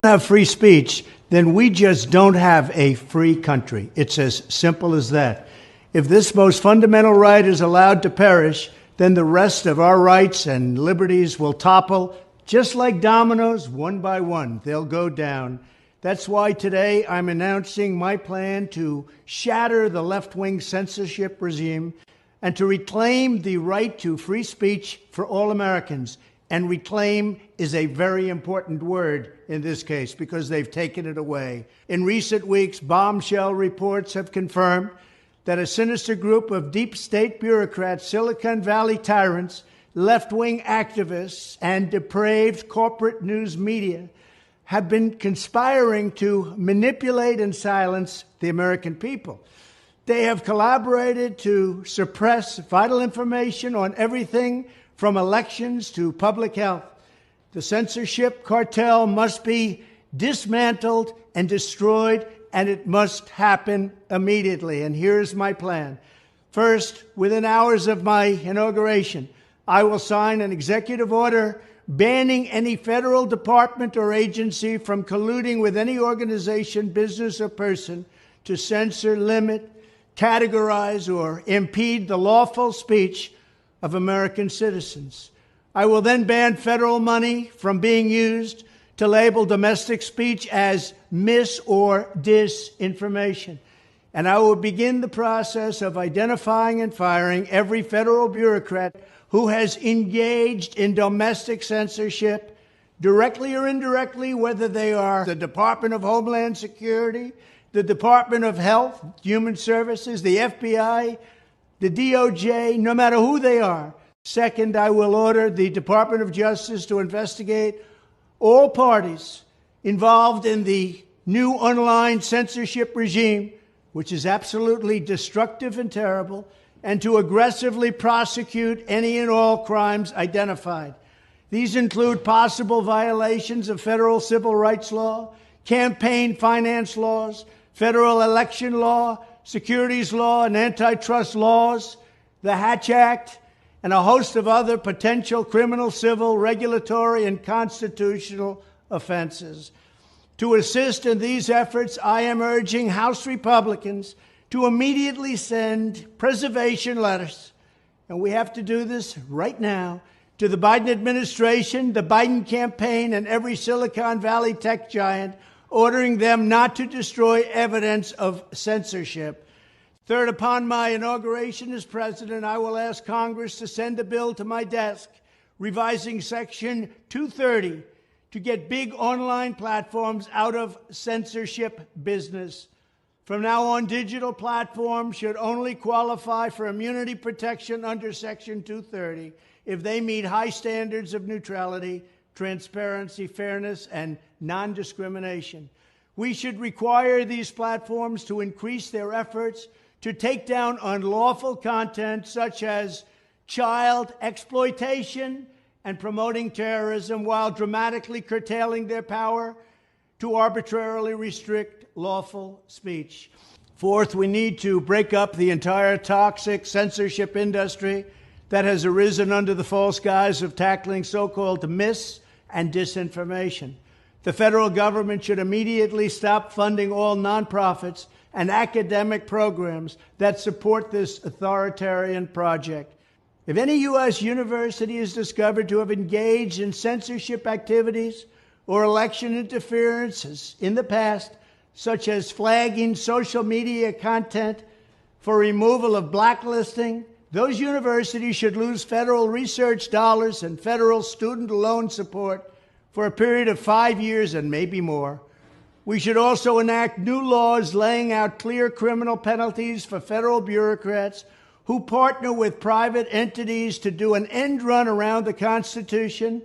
have free speech, then we just don't have a free country. It's as simple as that. If this most fundamental right is allowed to perish, then the rest of our rights and liberties will topple, just like dominoes, one by one. They'll go down. That's why today I'm announcing my plan to shatter the left-wing censorship regime and to reclaim the right to free speech for all Americans. And reclaim is a very important word in this case because they've taken it away. In recent weeks, bombshell reports have confirmed that a sinister group of deep state bureaucrats, Silicon Valley tyrants, left-wing activists, and depraved corporate news media have been conspiring to manipulate and silence the American people. They have collaborated to suppress vital information on everything from elections to public health. The censorship cartel must be dismantled and destroyed, and it must happen immediately. And here's my plan. First, within hours of my inauguration, I will sign an executive order banning any federal department or agency from colluding with any organization, business, or person to censor, limit, categorize, or impede the lawful speech of American citizens. I will then ban federal money from being used to label domestic speech as mis- or disinformation. And I will begin the process of identifying and firing every federal bureaucrat who has engaged in domestic censorship, directly or indirectly, whether they are the Department of Homeland Security, the Department of Health, Human Services, the FBI, the DOJ, no matter who they are. Second, I will order the Department of Justice to investigate all parties involved in the new online censorship regime, which is absolutely destructive and terrible, and to aggressively prosecute any and all crimes identified. These include possible violations of federal civil rights law, campaign finance laws, federal election law, securities law, and antitrust laws, the Hatch Act, and a host of other potential criminal, civil, regulatory, and constitutional offenses. To assist in these efforts, I am urging House Republicans to immediately send preservation letters, and we have to do this right now, to the Biden administration, the Biden campaign, and every Silicon Valley tech giant, ordering them not to destroy evidence of censorship. Third, upon my inauguration as president, I will ask Congress to send a bill to my desk revising Section 230 to get big online platforms out of censorship business. From now on, digital platforms should only qualify for immunity protection under Section 230 if they meet high standards of neutrality, transparency, fairness, and non-discrimination. We should require these platforms to increase their efforts to take down unlawful content such as child exploitation and promoting terrorism, while dramatically curtailing their power to arbitrarily restrict lawful speech. Fourth, we need to break up the entire toxic censorship industry that has arisen under the false guise of tackling so-called mis- and disinformation. The federal government should immediately stop funding all nonprofits and academic programs that support this authoritarian project. If any U.S. university is discovered to have engaged in censorship activities or election interferences in the past, such as flagging social media content for removal of blacklisting, those universities should lose federal research dollars and federal student loan support for a period of 5 years and maybe more. We should also enact new laws laying out clear criminal penalties for federal bureaucrats who partner with private entities to do an end run around the Constitution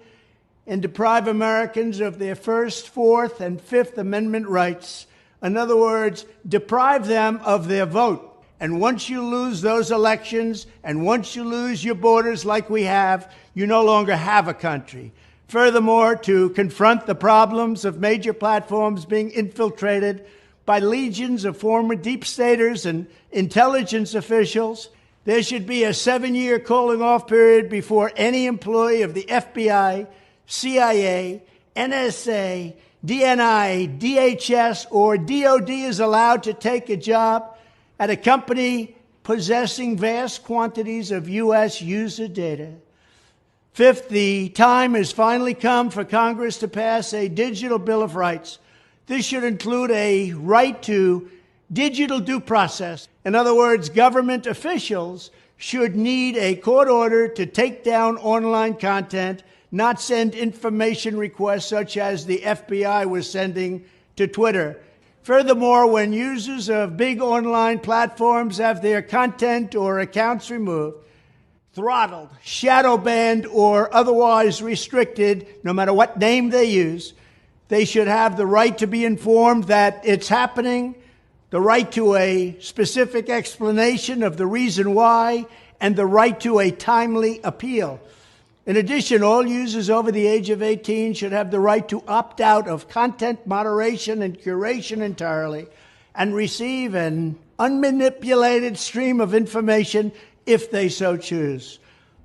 and deprive Americans of their First, Fourth, and Fifth Amendment rights. In other words, deprive them of their vote. And once you lose those elections, and once you lose your borders like we have, you no longer have a country. Furthermore, to confront the problems of major platforms being infiltrated by legions of former deep staters and intelligence officials, there should be a 7-year cooling-off period before any employee of the FBI, CIA, NSA, DNI, DHS, or DOD is allowed to take a job at a company possessing vast quantities of U.S. user data. Fifth, the time has finally come for Congress to pass a digital Bill of Rights. This should include a right to digital due process. In other words, government officials should need a court order to take down online content, not send information requests such as the FBI was sending to Twitter. Furthermore, when users of big online platforms have their content or accounts removed, throttled, shadow banned, or otherwise restricted, no matter what name they use, they should have the right to be informed that it's happening, the right to a specific explanation of the reason why, and the right to a timely appeal. In addition, all users over the age of 18 should have the right to opt out of content moderation and curation entirely and receive an unmanipulated stream of information if they so choose.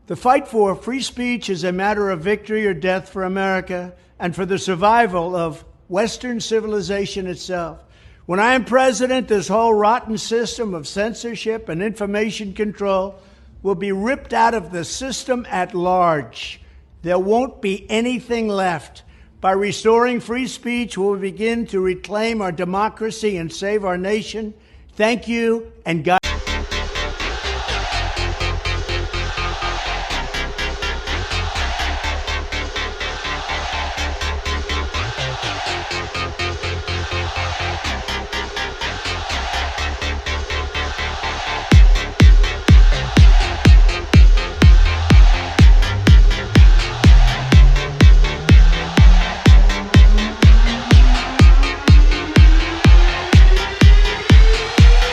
The fight for free speech is a matter of victory or death for America and for the survival of Western civilization itself. When I am president, this whole rotten system of censorship and information control will be ripped out of the system at large. There won't be anything left. By restoring free speech, we'll begin to reclaim our democracy and save our nation. Thank you, and God.